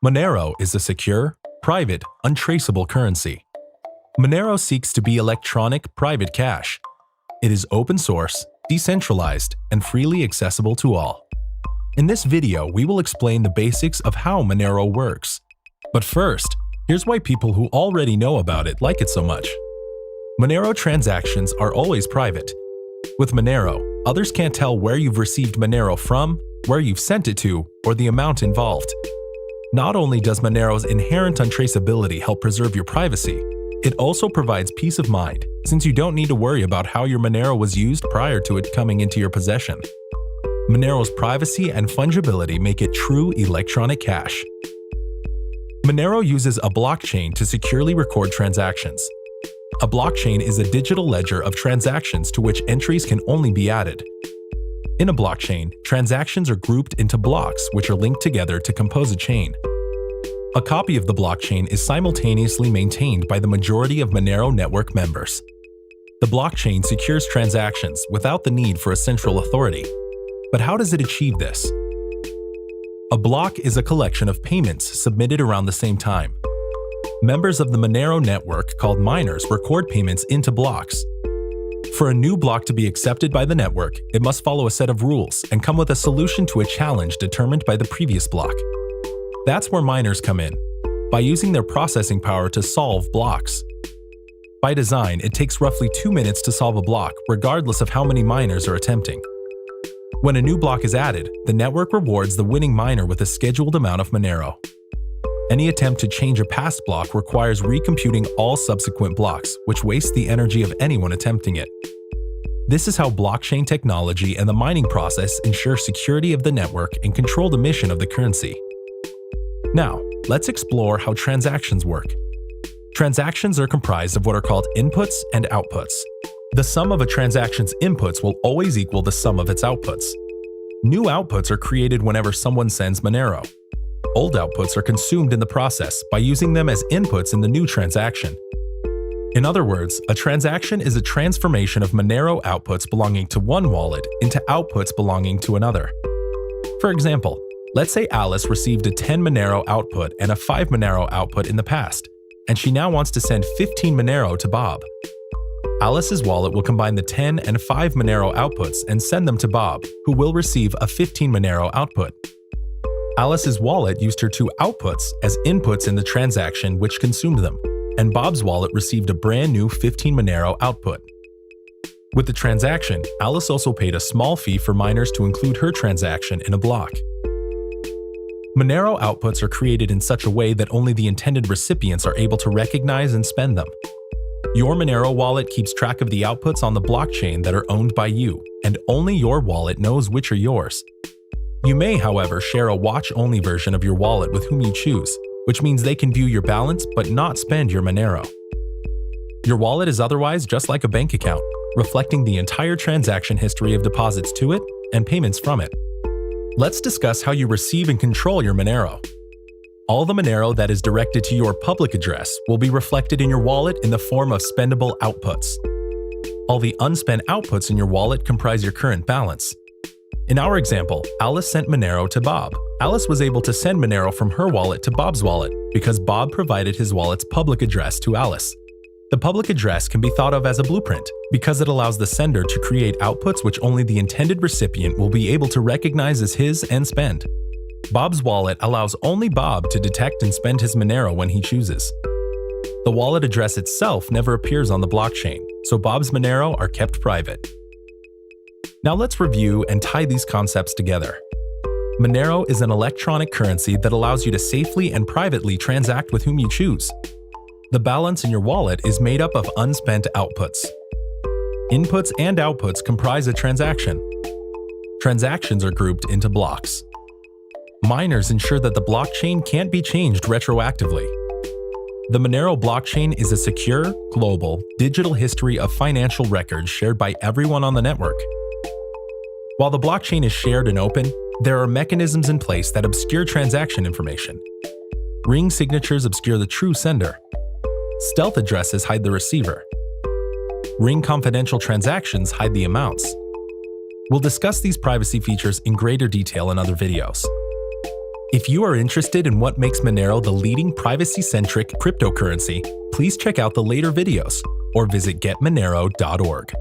Monero is a secure, private, untraceable currency. Monero seeks to be electronic private cash. It is open source, decentralized, and freely accessible to all. In this video, we will explain the basics of how Monero works. But first, here's why people who already know about it like it so much. Monero transactions are always private. With Monero, others can't tell where you've received Monero from, where you've sent it to, or the amount involved. Not only does Monero's inherent untraceability help preserve your privacy, it also provides peace of mind, since you don't need to worry about how your Monero was used prior to it coming into your possession. Monero's privacy and fungibility make it true electronic cash. Monero uses a blockchain to securely record transactions. A blockchain is a digital ledger of transactions to which entries can only be added. In a blockchain, transactions are grouped into blocks which are linked together to compose a chain. A copy of the blockchain is simultaneously maintained by the majority of Monero network members. The blockchain secures transactions without the need for a central authority. But how does it achieve this? A block is a collection of payments submitted around the same time. Members of the Monero network, called miners, record payments into blocks. For a new block to be accepted by the network, it must follow a set of rules and come with a solution to a challenge determined by the previous block. That's where miners come in, by using their processing power to solve blocks. By design, it takes roughly 2 minutes to solve a block, regardless of how many miners are attempting. When a new block is added, the network rewards the winning miner with a scheduled amount of Monero. Any attempt to change a past block requires recomputing all subsequent blocks, which wastes the energy of anyone attempting it. This is how blockchain technology and the mining process ensure security of the network and control the mission of the currency. Now, let's explore how transactions work. Transactions are comprised of what are called inputs and outputs. The sum of a transaction's inputs will always equal the sum of its outputs. New outputs are created whenever someone sends Monero. Old outputs are consumed in the process by using them as inputs in the new transaction. In other words, a transaction is a transformation of Monero outputs belonging to one wallet into outputs belonging to another. For example, let's say Alice received a 10 Monero output and a 5 Monero output in the past, and she now wants to send 15 Monero to Bob. Alice's wallet will combine the 10 and 5 Monero outputs and send them to Bob, who will receive a 15 Monero output. Alice's wallet used her two outputs as inputs in the transaction which consumed them, and Bob's wallet received a brand new 15 Monero output. With the transaction, Alice also paid a small fee for miners to include her transaction in a block. Monero outputs are created in such a way that only the intended recipients are able to recognize and spend them. Your Monero wallet keeps track of the outputs on the blockchain that are owned by you, and only your wallet knows which are yours. You may, however, share a watch-only version of your wallet with whom you choose, which means they can view your balance but not spend your Monero. Your wallet is otherwise just like a bank account, reflecting the entire transaction history of deposits to it and payments from it. Let's discuss how you receive and control your Monero. All the Monero that is directed to your public address will be reflected in your wallet in the form of spendable outputs. All the unspent outputs in your wallet comprise your current balance. In our example, Alice sent Monero to Bob. Alice was able to send Monero from her wallet to Bob's wallet because Bob provided his wallet's public address to Alice. The public address can be thought of as a blueprint because it allows the sender to create outputs which only the intended recipient will be able to recognize as his and spend. Bob's wallet allows only Bob to detect and spend his Monero when he chooses. The wallet address itself never appears on the blockchain, so Bob's Monero are kept private. Now let's review and tie these concepts together. Monero is an electronic currency that allows you to safely and privately transact with whom you choose. The balance in your wallet is made up of unspent outputs. Inputs and outputs comprise a transaction. Transactions are grouped into blocks. Miners ensure that the blockchain can't be changed retroactively. The Monero blockchain is a secure, global, digital history of financial records shared by everyone on the network. While the blockchain is shared and open, there are mechanisms in place that obscure transaction information. Ring signatures obscure the true sender. Stealth addresses hide the receiver. Ring confidential transactions hide the amounts. We'll discuss these privacy features in greater detail in other videos. If you are interested in what makes Monero the leading privacy-centric cryptocurrency, please check out the later videos or visit getmonero.org.